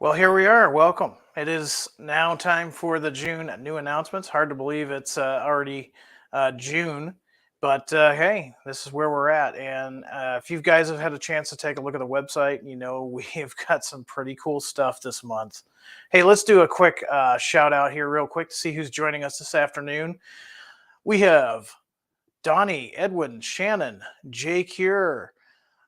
Well, here we are. Welcome. It is now time for the June new announcements. Hard to believe it's already June, but hey, this is where we're at. And if you guys have had a chance to take a look at the website, you know we've got some pretty cool stuff this month. Hey, let's do a quick shout out here, real quick, to see who's joining us this afternoon. We have Donnie, Edwin, Shannon, Jay Cure,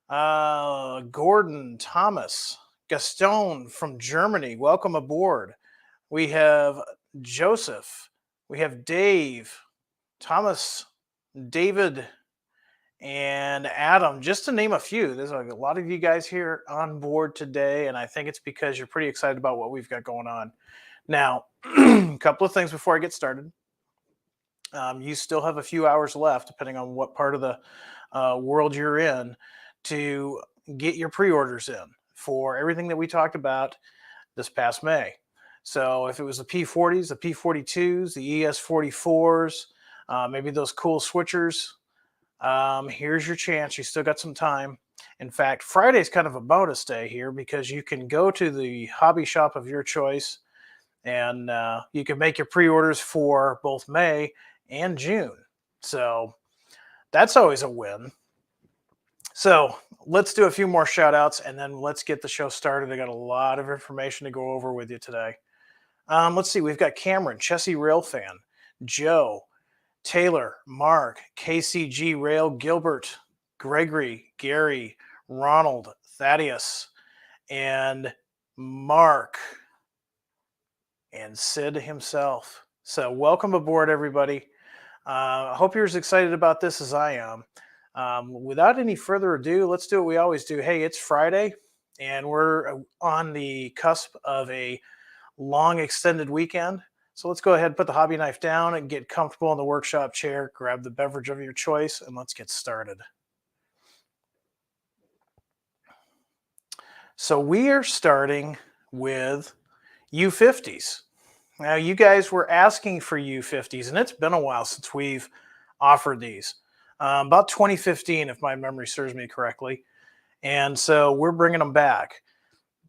Gordon, Thomas, Gaston from Germany. Welcome aboard. We have Joseph. We have Dave, Thomas, David, and Adam, just to name a few. There's a lot of you guys here on board today, and I think it's because you're pretty excited about what we've got going on. Now, a couple of things before I get started. You still have a few hours left, depending on what part of the world you're in, to get your pre-orders in for everything that we talked about this past May. So if it was the P40s, the P42s, the ES44s, maybe those cool switchers, here's your chance. You still got some time. In fact, Friday's kind of a bonus day here because you can go to the hobby shop of your choice and you can make your pre-orders for both May and June. So that's always a win. So let's do a few more shout outs and then let's get the show started. I got a lot of information to go over with you today. Let's see, we've got Cameron, Chessie Railfan, Joe, Taylor, Mark, KCG Rail, Gilbert, Gregory, Gary, Ronald, Thaddeus, and Mark, and Sid himself. So welcome aboard, everybody. I hope you're as excited about this as I am. Without any further ado, let's do what we always do. Hey, it's Friday, and we're on the cusp of a long extended weekend. So let's go ahead and put the hobby knife down and get comfortable in the workshop chair, grab the beverage of your choice, and let's get started. So we are starting with U50s. Now, you guys were asking for U50s, and it's been a while since we've offered these. About 2015, if my memory serves me correctly. And so we're bringing them back.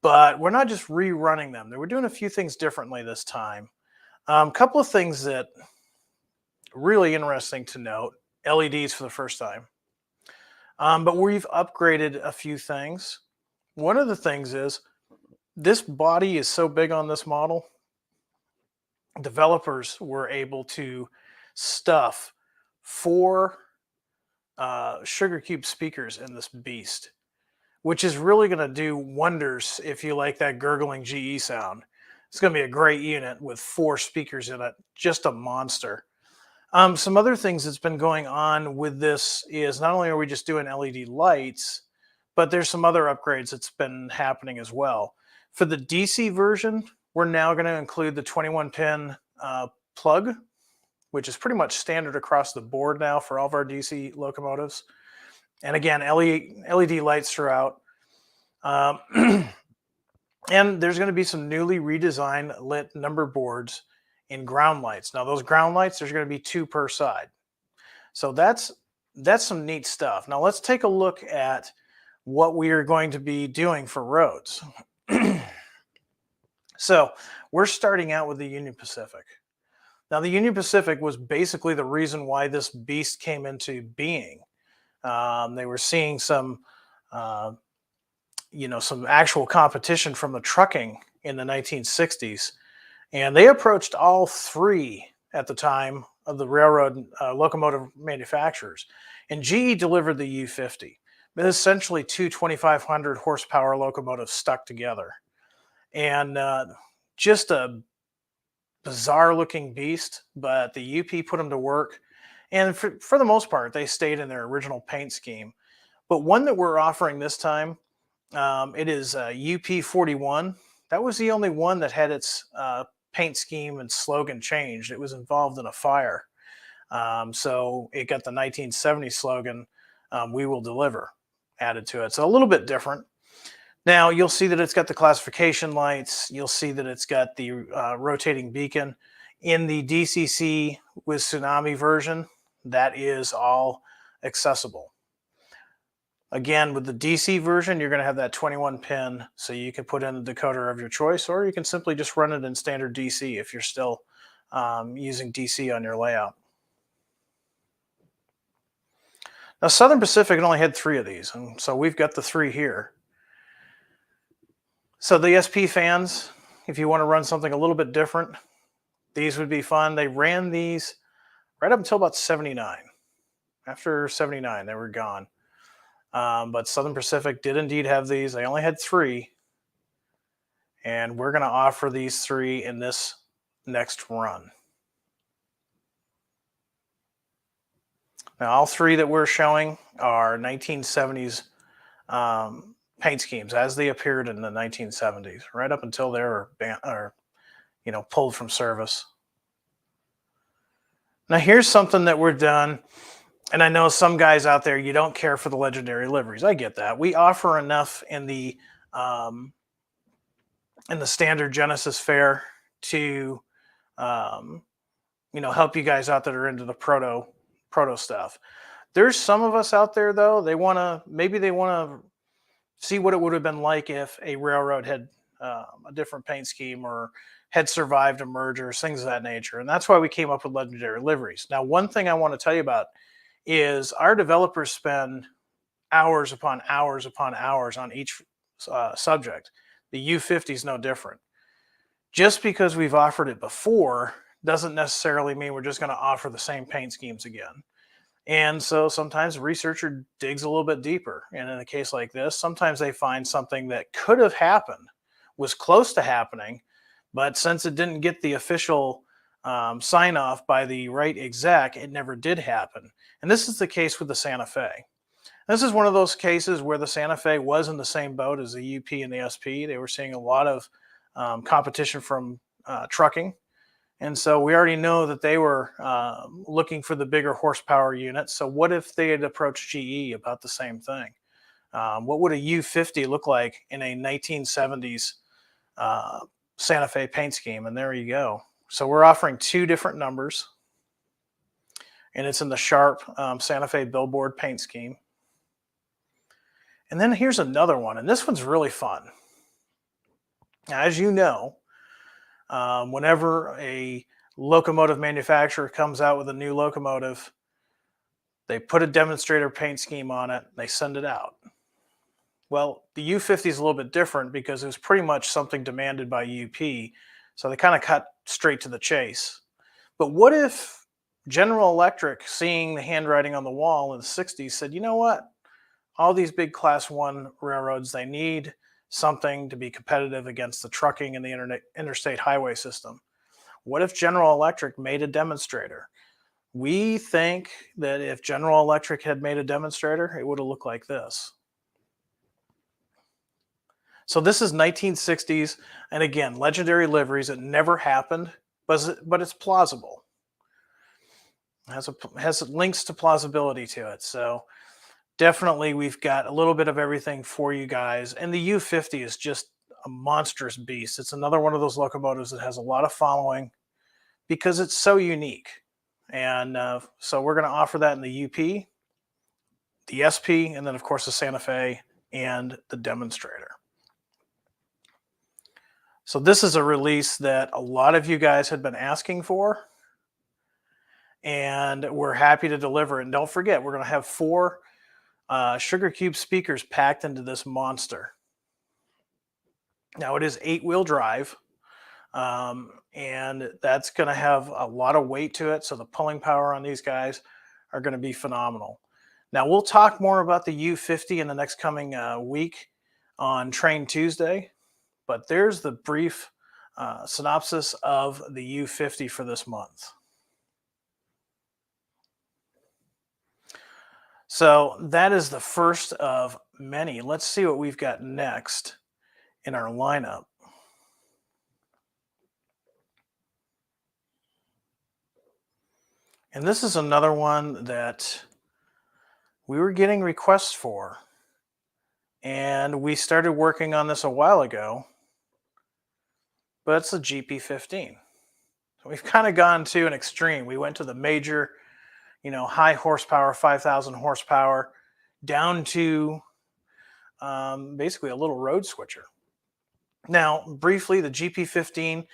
But we're not just rerunning them. We're doing a few things differently this time. A couple of things that really interesting to note. LEDs for the first time. But we've upgraded a few things. One of the things is this body is so big on this model, developers were able to stuff 4 sugar cube speakers in this beast, which is really going to do wonders if you like that gurgling GE sound. It's going to be a great unit with 4 speakers in it, just a monster. Some other things that's been going on with this is not only are we just doing LED lights, but there's some other upgrades that's been happening as well. For the DC version, we're now going to include the 21-pin plug, which is pretty much standard across the board now for all of our DC locomotives. And again, LED lights throughout. And there's going to be some newly redesigned lit number boards in ground lights. Now, those ground lights, there's going to be 2 per side. So that's some neat stuff. Now, let's take a look at what we are going to be doing for roads. So we're starting out with the Union Pacific. Now, the Union Pacific was basically the reason why this beast came into being. They were seeing some, some actual competition from the trucking in the 1960s. And they approached all 3 at the time of the railroad locomotive manufacturers. And GE delivered the U50. But essentially 2 2,500 horsepower locomotives stuck together. And just a bizarre looking beast, but the UP put them to work. And for the most part, they stayed in their original paint scheme. But one that we're offering this time, it is UP41. That was the only one that had its paint scheme and slogan changed. It was involved in a fire. So it got the 1970 slogan, "We will deliver," added to it. So a little bit different. Now, you'll see that it's got the classification lights. You'll see that it's got the rotating beacon. In the DCC with Tsunami version, that is all accessible. Again, with the DC version, you're going to have that 21 pin, so you can put in the decoder of your choice, or you can simply just run it in standard DC if you're still using DC on your layout. Now, Southern Pacific only had 3 of these, and so we've got the 3 here. So the SP fans, if you want to run something a little bit different, these would be fun. They ran these right up until about 79. After 79, they were gone. But Southern Pacific did indeed have these. They only had 3. And we're going to offer these 3 in this next run. Now, all 3 that we're showing are 1970s paint schemes as they appeared in the 1970s, right up until they were pulled from service. Now, here's something that we're done. And I know some guys out there, you don't care for the legendary liveries. I get that. We offer enough in the standard Genesis fare to help you guys out that are into the proto stuff. There's some of us out there though, they want to see what it would have been like if a railroad had a different paint scheme or had survived a merger, things of that nature. And that's why we came up with legendary liveries. Now, one thing I want to tell you about is our developers spend hours upon hours upon hours on each subject. The U50 is no different. Just because we've offered it before doesn't necessarily mean we're just going to offer the same paint schemes again. And so sometimes a researcher digs a little bit deeper. And in a case like this, sometimes they find something that could have happened, was close to happening, but since it didn't get the official sign off by the right exec, it never did happen. And this is the case with the Santa Fe. This is one of those cases where the Santa Fe was in the same boat as the UP and the SP. They were seeing a lot of competition from trucking. And so we already know that they were looking for the bigger horsepower units. So what if they had approached GE about the same thing? What would a U50 look like in a 1970s Santa Fe paint scheme? And there you go. So we're offering 2 different numbers. And it's in the Sharp Santa Fe billboard paint scheme. And then here's another one. And this one's really fun. Now, as you know, whenever a locomotive manufacturer comes out with a new locomotive, they put a demonstrator paint scheme on it, they send it out. Well, the U50 is a little bit different because it was pretty much something demanded by UP, so they kind of cut straight to the chase. But what if General Electric, seeing the handwriting on the wall in the 60s, said, you know what? All these big Class 1 railroads, they need something to be competitive against the trucking and the interstate highway system. What if General Electric made a demonstrator? We think that if General Electric had made a demonstrator, it would have looked like this. So this is 1960s, and again, legendary liveries. It never happened, but it's plausible. It has links to plausibility to it. So definitely we've got a little bit of everything for you guys. And the U50 is just a monstrous beast. It's another one of those locomotives that has a lot of following because it's so unique. And so we're going to offer that in the UP, the SP, and then of course the Santa Fe and the demonstrator. So this is a release that a lot of you guys had been asking for, and we're happy to deliver. And don't forget, we're going to have 4 Sugar Cube speakers packed into this monster. Now it is 8-wheel drive, and that's going to have a lot of weight to it. So the pulling power on these guys are going to be phenomenal. Now we'll talk more about the U50 in the next coming week on Train Tuesday, but there's the brief synopsis of the U50 for this month. So that is the first of many. Let's see what we've got next in our lineup. And this is another one that we were getting requests for. And we started working on this a while ago. But it's a GP15. So we've kind of gone to an extreme. We went to the major, high horsepower, 5,000 horsepower down to basically a little road switcher. Now, briefly, the GP15,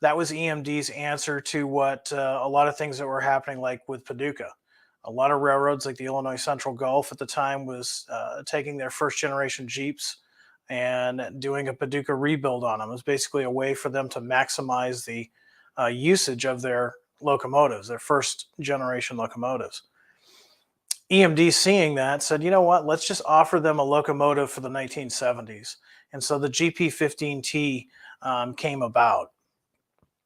that was EMD's answer to what a lot of things that were happening, like with Paducah. A lot of railroads, like the Illinois Central Gulf at the time, was taking their first generation Jeeps and doing a Paducah rebuild on them. It was basically a way for them to maximize the usage of their locomotives, their first generation locomotives. EMD, seeing that, said, you know what, let's just offer them a locomotive for the 1970s. And so the GP15T came about.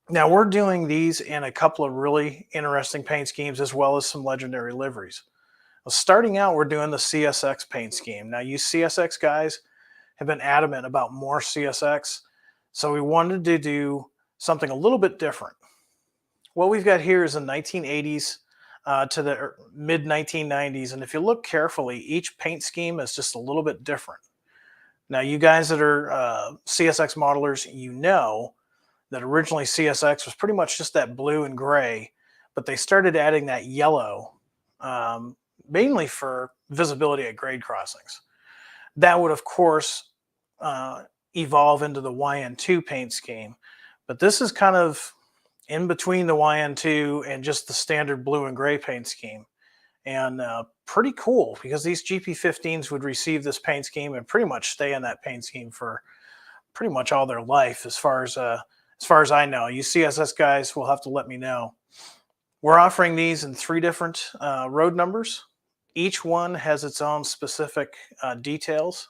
Now we're doing these in a couple of really interesting paint schemes, as well as some legendary liveries. Well, starting out, we're doing the CSX paint scheme. Now, you CSX guys have been adamant about more CSX, so we wanted to do something a little bit different. What we've got here is the 1980s to the mid 1990s, and if you look carefully, each paint scheme is just a little bit different. Now, you guys that are CSX modelers, you know that originally CSX was pretty much just that blue and gray, but they started adding that yellow, mainly for visibility at grade crossings. That would, of course, evolve into the YN2 paint scheme, but this is kind of in between the YN2 and just the standard blue and gray paint scheme. And pretty cool, because these GP15s would receive this paint scheme and pretty much stay in that paint scheme for pretty much all their life, as far as I know. You CSS guys will have to let me know. We're offering these in 3 different road numbers. Each one has its own specific details.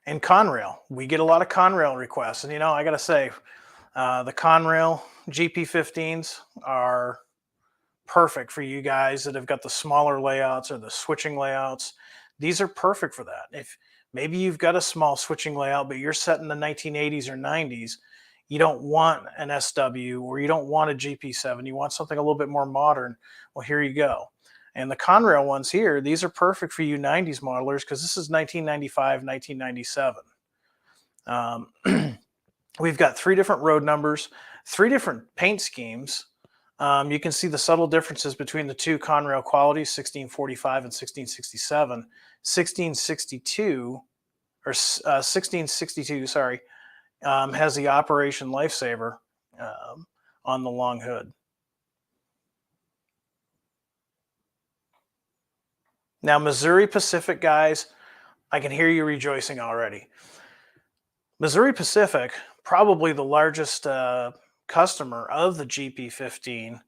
And Conrail, we get a lot of Conrail requests. And, you know, I got to say, the Conrail GP15s are perfect for you guys that have got the smaller layouts or the switching layouts. These are perfect for that. If maybe you've got a small switching layout, but you're set in the 1980s or 90s, you don't want an SW or you don't want a GP7, you want something a little bit more modern, well, here you go. And the Conrail ones here, these are perfect for you 90s modelers, because this is 1995, 1997. We've got 3 different road numbers, 3 different paint schemes. You can see the subtle differences between the 2 Conrail qualities, 1645 and 1667. 1662, or 1662, sorry, has the Operation Lifesaver on the long hood. Now, Missouri Pacific guys, I can hear you rejoicing already. Missouri Pacific, probably the largest customer of the GP15,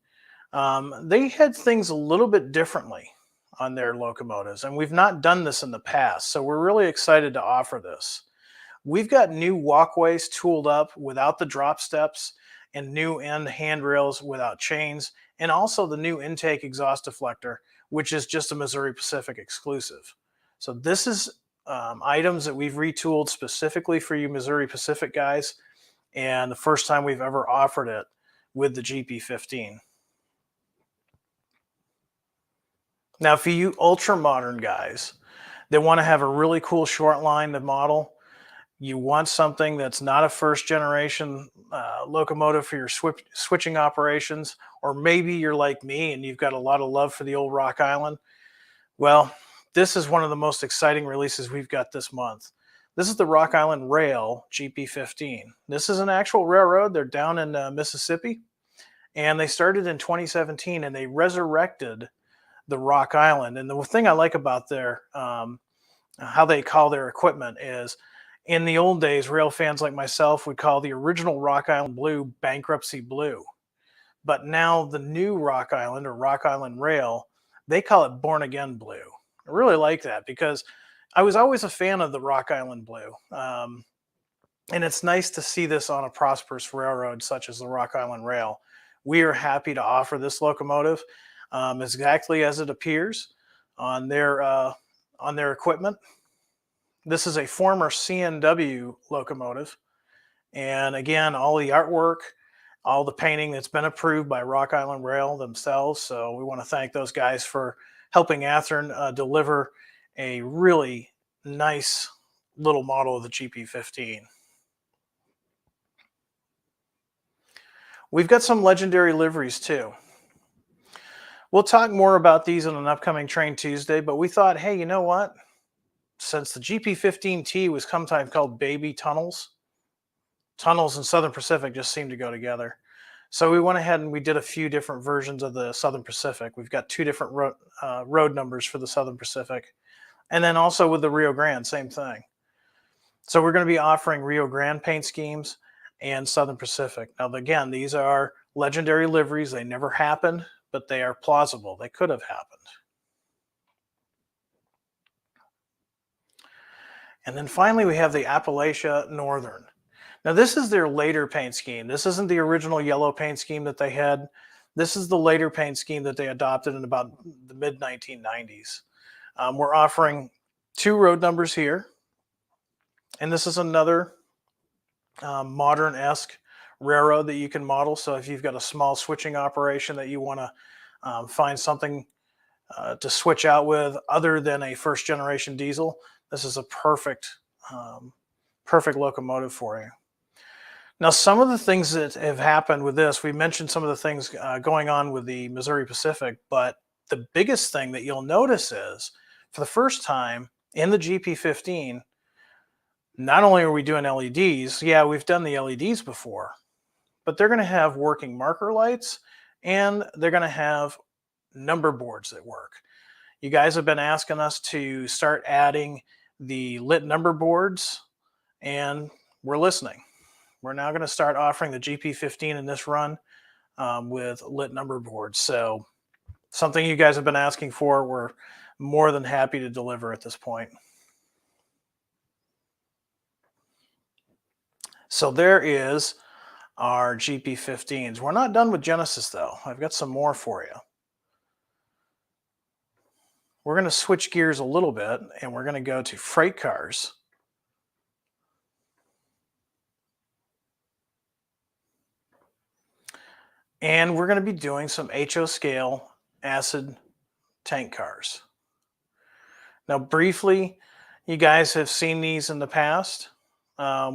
they had things a little bit differently on their locomotives, and we've not done this in the past, so we're really excited to offer this. We've got new walkways tooled up without the drop steps, and new end handrails without chains, and also the new intake exhaust deflector, which is just a Missouri Pacific exclusive. So this is items that we've retooled specifically for you Missouri Pacific guys, and the first time we've ever offered it with the GP15. Now, for you ultra modern guys that want to have a really cool short line to model, you want something that's not a first generation locomotive for your switching operations, or maybe you're like me and you've got a lot of love for the old Rock Island. Well, this is one of the most exciting releases we've got this month. This is the Rock Island Rail GP15. This is an actual railroad. They're down in Mississippi, and they started in 2017, and they resurrected the Rock Island. And the thing I like about their how they call their equipment is, in the old days, rail fans like myself would call the original Rock Island Blue Bankruptcy Blue. But now the new Rock Island, or Rock Island Rail, they call it Born Again Blue. I really like that, because I was always a fan of the Rock Island Blue. And it's nice to see this on a prosperous railroad such as the Rock Island Rail. We are happy to offer this locomotive exactly as it appears on their equipment. This is a former CNW locomotive. And again, all the artwork, all the painting that's been approved by Rock Island Rail themselves. So we want to thank those guys for helping Athearn deliver a really nice little model of the GP15. We've got some legendary liveries too. We'll talk more about these in an upcoming Train Tuesday, but we thought, hey, you know what? Since the GP15T was sometimes called baby tunnels, tunnels and Southern Pacific just seem to go together. So we went ahead and we did a few different versions of the Southern Pacific. We've got two different road numbers for the Southern Pacific. And then also with the Rio Grande, same thing. So we're going to be offering Rio Grande paint schemes and Southern Pacific. Now, again, these are legendary liveries. They never happened, but they are plausible. They could have happened. And then finally, we have the Appalachia Northern. Now, this is their later paint scheme. This isn't the original yellow paint scheme that they had. This is the later paint scheme that they adopted in about the mid-1990s. We're offering two road numbers here. And this is another modern-esque railroad that you can model. So if you've got a small switching operation that you want to find something to switch out with other than a first-generation diesel, this is a perfect locomotive for you. Now, some of the things that have happened with this, we mentioned some of the things going on with the Missouri Pacific, but the biggest thing that you'll notice is, for the first time in the GP15, not only are we doing LEDs, yeah, we've done the LEDs before, but they're going to have working marker lights and they're going to have number boards that work. You guys have been asking us to start adding the lit number boards, and we're listening. We're now going to start offering the GP15 in this run with lit number boards. So something you guys have been asking for, we're more than happy to deliver at this point. So there is our GP15s. We're not done with Genesis though. I've got some more for you. We're going to switch gears a little bit and we're going to go to freight cars. And we're going to be doing some HO scale acid tank cars. Now, briefly, you guys have seen these in the past.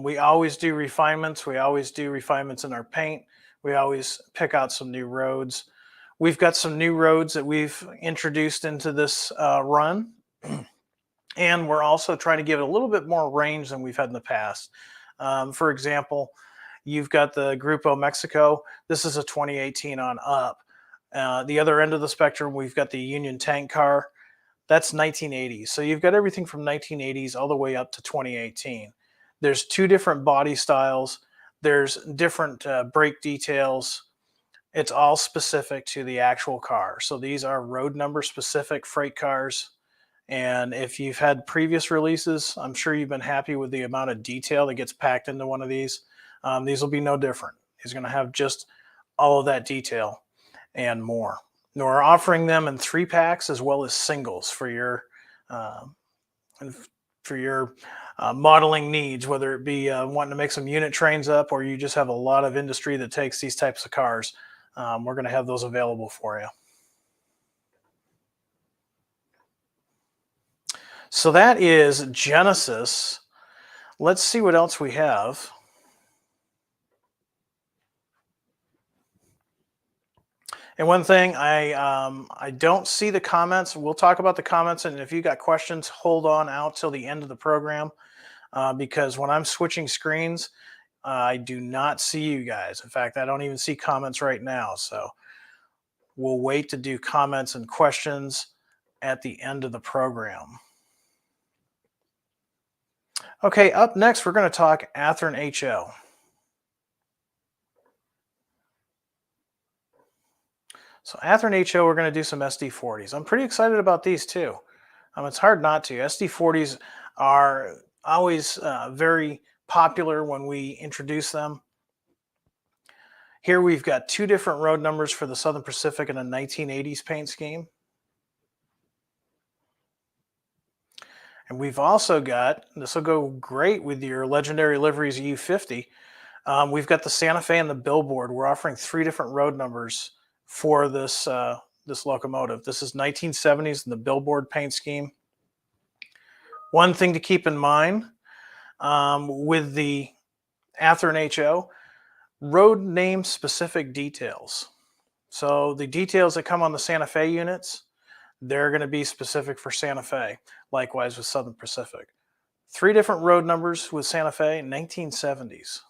We always do refinements. We always do refinements in our paint. We always pick out some new roads. We've got some new roads that we've introduced into this run. And we're also trying to give it a little bit more range than we've had in the past. For example, you've got the Grupo Mexico. This is a 2018 on up. The other end of the spectrum, we've got the Union tank car. That's 1980s. So you've got everything from 1980s all the way up to 2018. There's two different body styles. There's different brake details. It's all specific to the actual car. So these are road number specific freight cars. And if you've had previous releases, I'm sure you've been happy with the amount of detail that gets packed into one of these. These will be no different. He's going to have just all of that detail and more. Now, we're offering them in 3-packs as well as singles for your modeling needs, whether it be wanting to make some unit trains up or you just have a lot of industry that takes these types of cars. We're going to have those available for you. So that is Genesis. Let's see what else we have. And one thing, I don't see the comments. We'll talk about the comments, and if you got questions, hold on out till the end of the program, because when I'm switching screens, I do not see you guys. In fact, I don't even see comments right now. So we'll wait to do comments and questions at the end of the program. Okay, up next, we're going to talk Athearn HO. So Athearn HO, we're going to do some SD40s. I'm pretty excited about these too. It's hard not to. SD40s are always very popular when we introduce them. Here we've got two different road numbers for the Southern Pacific in a 1980s paint scheme. And we've also got, this will go great with your legendary liveries U50. We've got the Santa Fe and the Billboard. We're offering 3 different road numbers for this this locomotive. This is 1970s in the Billboard paint scheme. One thing to keep in mind with the Athearn HO, road name specific details. So the details that come on the Santa Fe units, they're going to be specific for Santa Fe. Likewise with Southern Pacific. 3 different road numbers with Santa Fe, 1970s.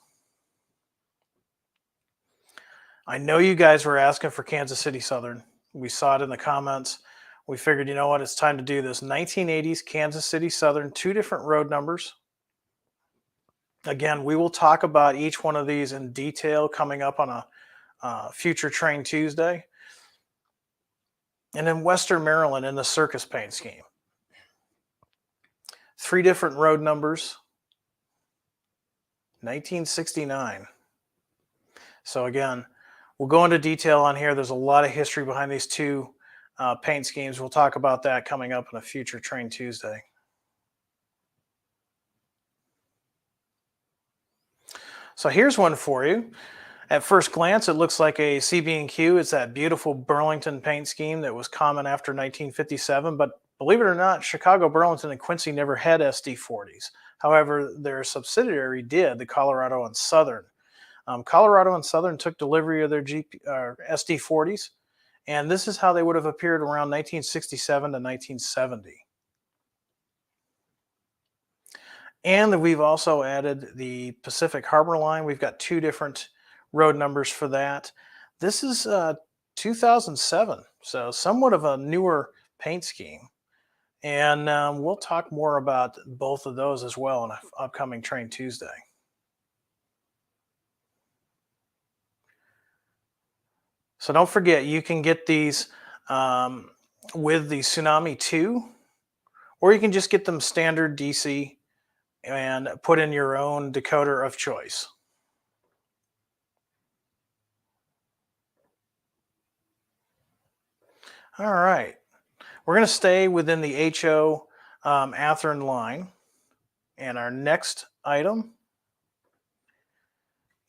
I know you guys were asking for Kansas City Southern. We saw it in the comments. We figured, you know what, it's time to do this. 1980s Kansas City Southern, 2 different road numbers. Again, we will talk about each one of these in detail coming up on a future Train Tuesday. And in Western Maryland in the circus paint scheme. 3 different road numbers. 1969. So again, we'll go into detail on here. There's a lot of history behind these 2 paint schemes. We'll talk about that coming up in a future Train Tuesday. So here's one for you. At first glance, it looks like a CB&Q. It's that beautiful Burlington paint scheme that was common after 1957. But believe it or not, Chicago, Burlington, and Quincy never had SD40s. However, their subsidiary did, the Colorado and Southern. Colorado and Southern took delivery of their SD40s, and this is how they would have appeared around 1967 to 1970. And we've also added the Pacific Harbor line. We've got 2 different road numbers for that. This is 2007, so somewhat of a newer paint scheme. And we'll talk more about both of those as well in an upcoming Train Tuesday. So don't forget, you can get these with the Tsunami 2, or you can just get them standard DC and put in your own decoder of choice. All right, we're going to stay within the HO Athearn line, and our next item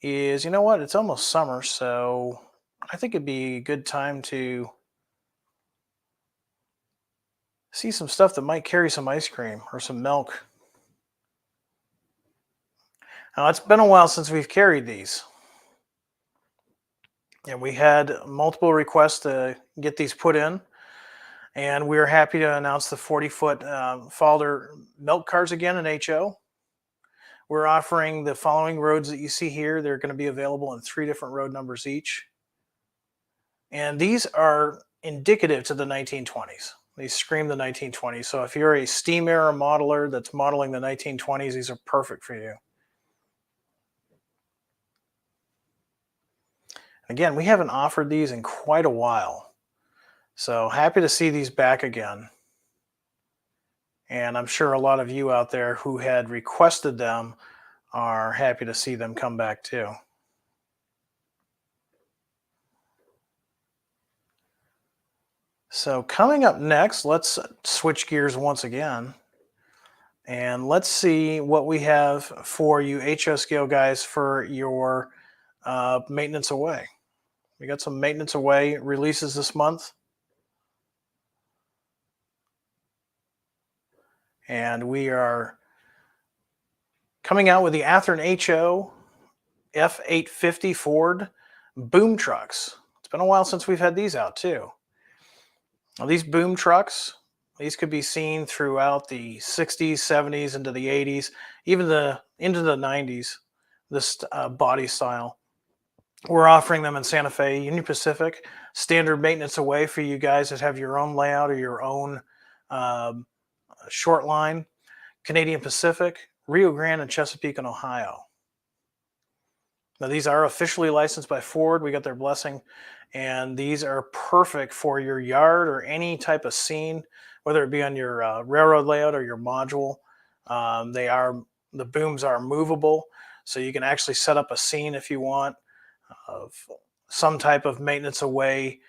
is, you know what, it's almost summer, so I think it'd be a good time to see some stuff that might carry some ice cream or some milk. Now, it's been a while since we've carried these. And we had multiple requests to get these put in. And we are happy to announce the 40-foot Falder milk cars again in HO. We're offering the following roads that you see here. They're going to be available in 3 different road numbers each. And these are indicative to the 1920s. They scream the 1920s. So if you're a steam era modeler that's modeling the 1920s, these are perfect for you. Again, we haven't offered these in quite a while. So happy to see these back again. And I'm sure a lot of you out there who had requested them are happy to see them come back too. So coming up next, let's switch gears once again. And let's see what we have for you HO scale guys for your maintenance away. We got some maintenance away releases this month. And we are coming out with the Athearn HO F850 Ford boom trucks. It's been a while since we've had these out too. Now, these boom trucks, these could be seen throughout the 60s, 70s, into the 80s, even into the 90s, this body style. We're offering them in Santa Fe, Union Pacific, standard maintenance away for you guys that have your own layout or your own short line, Canadian Pacific, Rio Grande, and Chesapeake and Ohio. Now, these are officially licensed by Ford. We got their blessing. And these are perfect for your yard or any type of scene, whether it be on your railroad layout or your module. The booms are movable, so you can actually set up a scene if you want of some type of maintenance away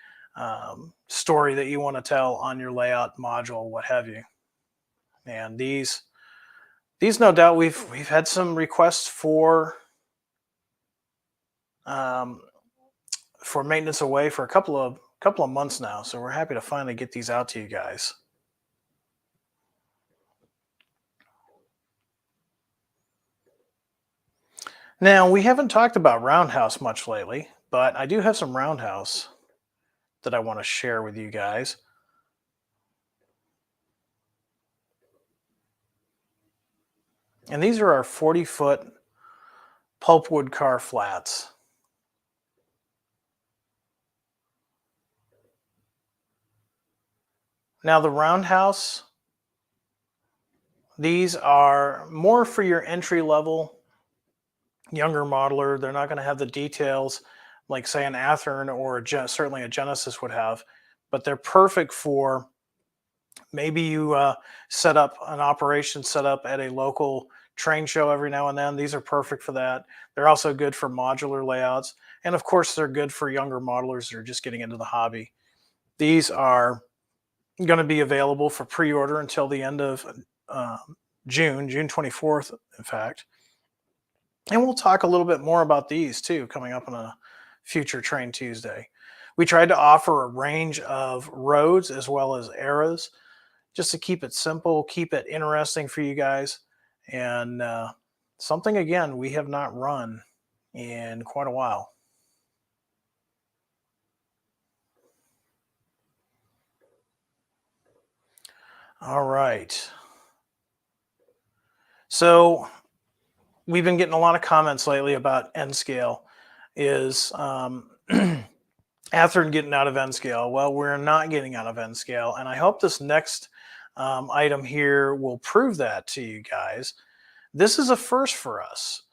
story that you want to tell on your layout, module, what have you. And these no doubt we've had some requests for maintenance away for a couple of months now, so we're happy to finally get these out to you guys. Now, we haven't talked about Roundhouse much lately, but I do have some Roundhouse. that I want to share with you guys. And these are our 40-foot pulpwood car flats. Now the Roundhouse, these are more for your entry level, younger modeler. They're not going to have the details like say an Athearn or certainly a Genesis would have, but they're perfect for maybe you set up an operation set up at a local train show every now and then. These are perfect for that. They're also good for modular layouts. And of course, they're good for younger modelers that are just getting into the hobby. These are going to be available for pre-order until the end of June 24th, in fact. And we'll talk a little bit more about these too, coming up on a future Train Tuesday. We tried to offer a range of roads as well as eras, just to keep it simple, keep it interesting for you guys. And something, again, we have not run in quite a while. All right. So we've been getting a lot of comments lately about N scale. Is Athearn getting out of N scale? Well, we're not getting out of N scale. And I hope this next item here will prove that to you guys. This is a first for us.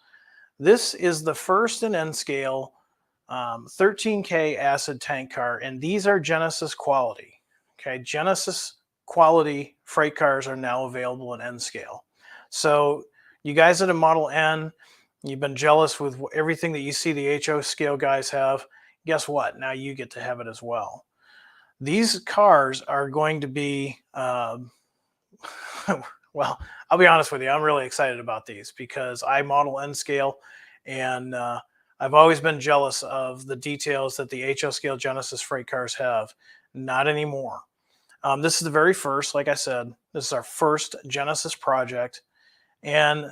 This is the first in N scale 13K acid tank car, and these are Genesis quality. Okay, Genesis quality freight cars are now available in N scale. So you guys that have Model N, you've been jealous with everything that you see the HO scale guys have. Guess what? Now you get to have it as well. These cars are going to be, well, I'll be honest with you, I'm really excited about these because I model N scale, and I've always been jealous of the details that the HO scale Genesis freight cars have. Not anymore. This is the very first, like I said, this is our first Genesis project. And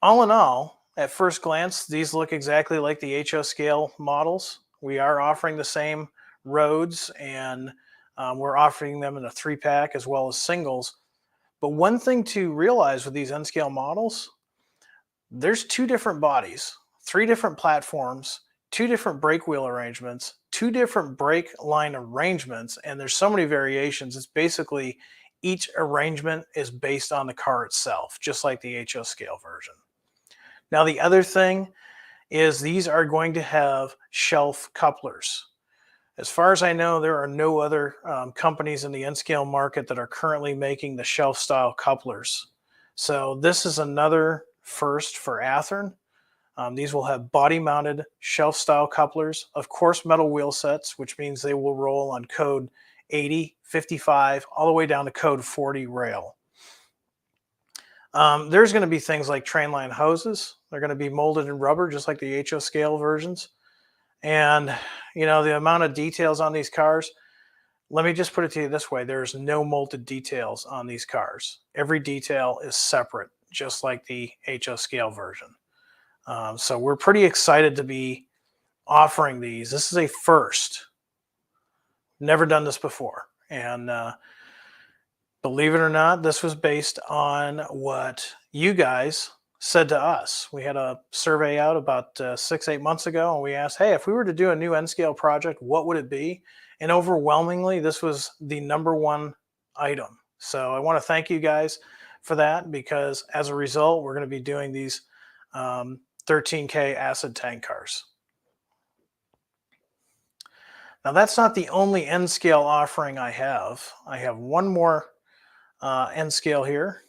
all in all, at first glance, these look exactly like the HO scale models. We are offering the same roads, and we're offering them in a 3-pack as well as singles. But one thing to realize with these N-scale models, there's 2 different bodies, 3 different platforms, 2 different brake wheel arrangements, 2 different brake line arrangements, and there's so many variations. It's basically each arrangement is based on the car itself, just like the HO scale version. Now, the other thing is these are going to have shelf couplers. As far as I know, there are no other companies in the N-scale market that are currently making the shelf style couplers. So this is another first for Athearn. These will have body mounted shelf style couplers, of course, metal wheel sets, which means they will roll on code 80, 55, all the way down to code 40 rail. There's going to be things like train line hoses. They're going to be molded in rubber, just like the HO scale versions. And, you know, the amount of details on these cars, let me just put it to you this way. There's no molded details on these cars. Every detail is separate, just like the HO scale version. So we're pretty excited to be offering these. This is a first. Never done this before. And believe it or not, this was based on what you guys said to us. We had a survey out about 6-8 months ago, and we asked, hey, if we were to do a new N-scale project, what would it be? And overwhelmingly, this was the #1 item. So I want to thank you guys for that, because as a result, we're going to be doing these 13K acid tank cars. Now, that's not the only N-scale offering I have. I have one more N-scale here.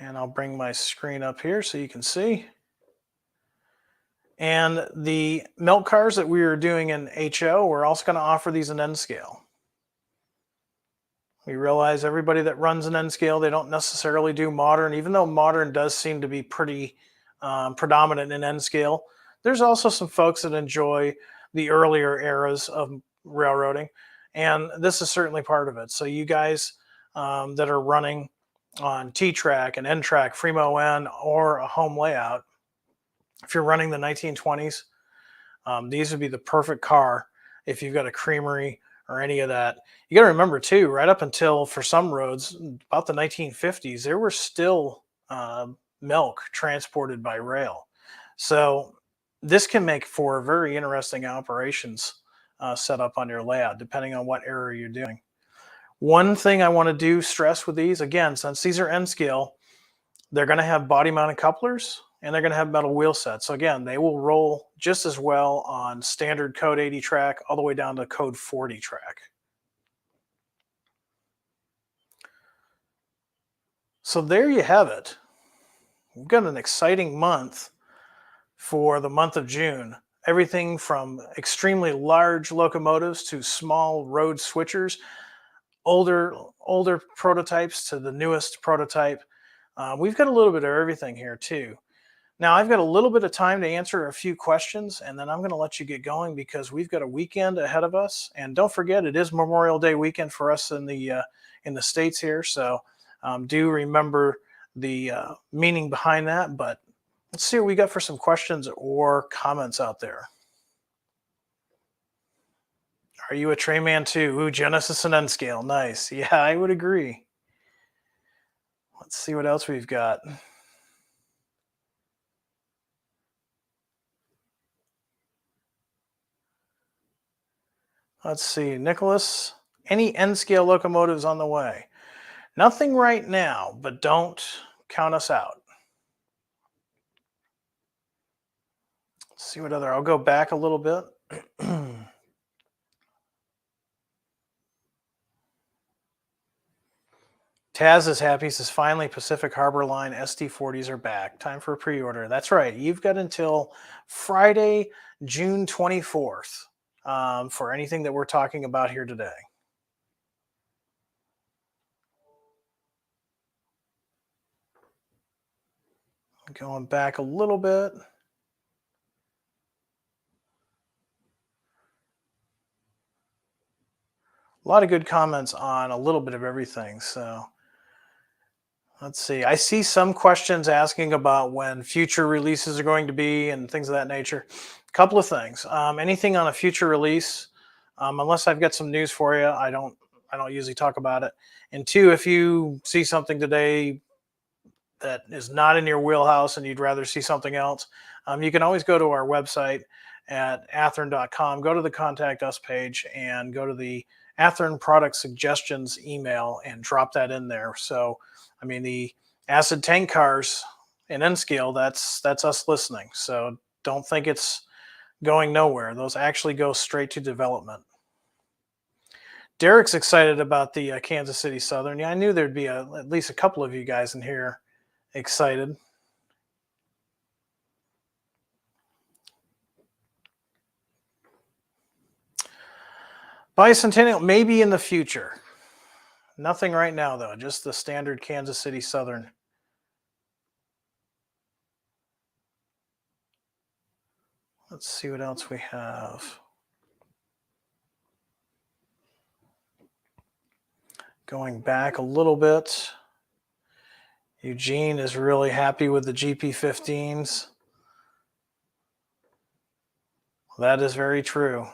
And I'll bring my screen up here so you can see. And the milk cars that we were doing in HO, we're also going to offer these in N-scale. We realize everybody that runs an N-scale, they don't necessarily do modern, even though modern does seem to be pretty predominant in N-scale. There's also some folks that enjoy the earlier eras of railroading, and this is certainly part of it. So you guys that are running on T-track and N-track, Fremo N, or a home layout, If you're running the 1920s, these would be the perfect car if you've got a creamery or any of that. You got to remember too, right up until for some roads, about the 1950s, there were still milk transported by rail. So this can make for very interesting operations set up on your layout, depending on what area you're doing. One thing I want to do stress with these, again, since these are N scale, they're going to have body mounted couplers and they're going to have metal wheel sets. So again, they will roll just as well on standard code 80 track all the way down to code 40 track. So there you have it. We've got an exciting month for the month of June. Everything from extremely large locomotives to small road switchers, older prototypes to the newest prototype. We've got a little bit of everything here too. Now I've got a little bit of time to answer a few questions, and then I'm going to let you get going because we've got a weekend ahead of us. And don't forget, it is Memorial Day weekend for us in the States here. So do remember the meaning behind that. But let's see what we got for some questions or comments out there. Are you a tray man too? Ooh, Genesis and N scale. Nice. Yeah, I would agree. Let's see what else we've got. Let's see, Nicholas. Any N scale locomotives on the way? Nothing right now, but don't count us out. Let's see what other. I'll go back a little bit. Taz is happy. He says, finally, Pacific Harbor Line ST40s are back. Time for a pre-order. That's right. You've got until Friday, June 24th for anything that we're talking about here today. Going back a little bit. A lot of good comments on a little bit of everything. So let's see. I see some questions asking about when future releases are going to be and things of that nature. A couple of things. Anything on a future release, unless I've got some news for you, I don't usually talk about it. And two, if you see something today that is not in your wheelhouse and you'd rather see something else, you can always go to our website at athearn.com, go to the Contact Us page, and go to the Athearn product suggestions email and drop that in there. So, I mean, the acid tank cars in N scale, that's us listening. So don't think it's going nowhere. Those actually go straight to development. Derek's excited about the Kansas City Southern. Yeah, I knew there'd be at least a couple of you guys in here excited. Bicentennial, maybe in the future. Nothing right now, though. Just the standard Kansas City Southern. Let's see what else we have. Going back a little bit. Eugene is really happy with the GP15s. That is very true.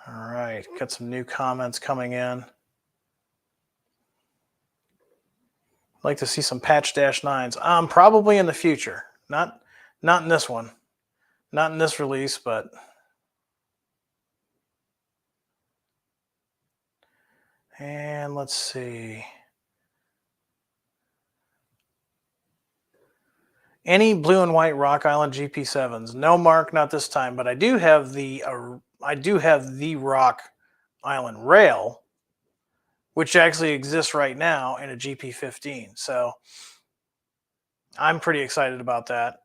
All right, got some new comments coming in. I'd like to see some patch dash nines. Probably in the future. Not in this one. Not in this release, but and let's see. Any blue and white Rock Island GP7s? No, Mark, not this time. But I do have the Rock Island rail, which actually exists right now in a GP15. So I'm pretty excited about that.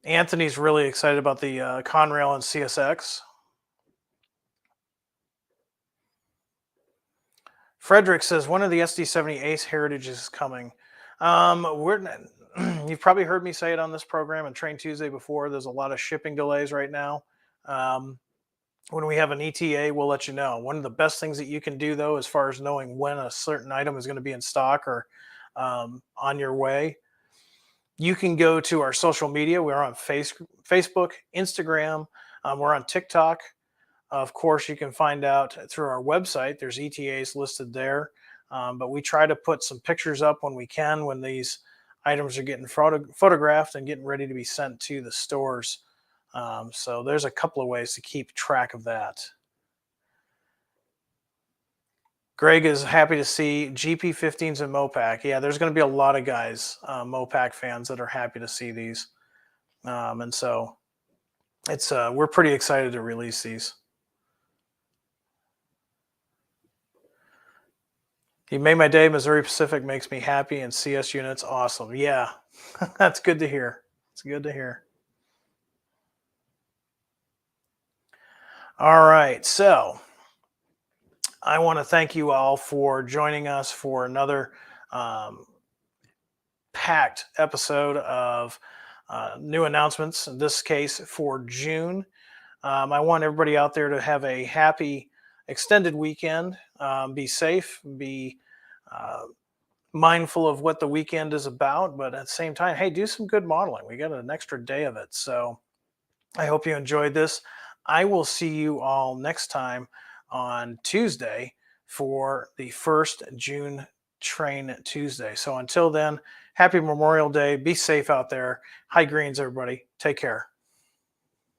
Anthony's really excited about the Conrail and CSX. Frederick says, when are the SD70 Ace Heritages coming? You've probably heard me say it on this program and Train Tuesday before. There's a lot of shipping delays right now. When we have an ETA, we'll let you know. One of the best things that you can do, though, as far as knowing when a certain item is going to be in stock or on your way. You can go to our social media. We're on Facebook, Instagram. We're on TikTok. Of course, you can find out through our website. There's ETAs listed there. But we try to put some pictures up when we can, when these items are getting photographed and getting ready to be sent to the stores. So there's a couple of ways to keep track of that. Greg is happy to see GP15s and Mopac. Yeah, there's going to be a lot of guys, Mopac fans, that are happy to see these. And so it's we're pretty excited to release these. He made my day. Missouri Pacific makes me happy, and CS units awesome. Yeah, that's good to hear. It's good to hear. All right, so I want to thank you all for joining us for another packed episode of new announcements, in this case for June. I want everybody out there to have a happy extended weekend. Be safe, be mindful of what the weekend is about, but at the same time, hey, do some good modeling. We got an extra day of it. So I hope you enjoyed this. I will see you all next time on Tuesday for the first June Train Tuesday. So until then, happy Memorial Day. Be safe out there. High greens, everybody. Take care.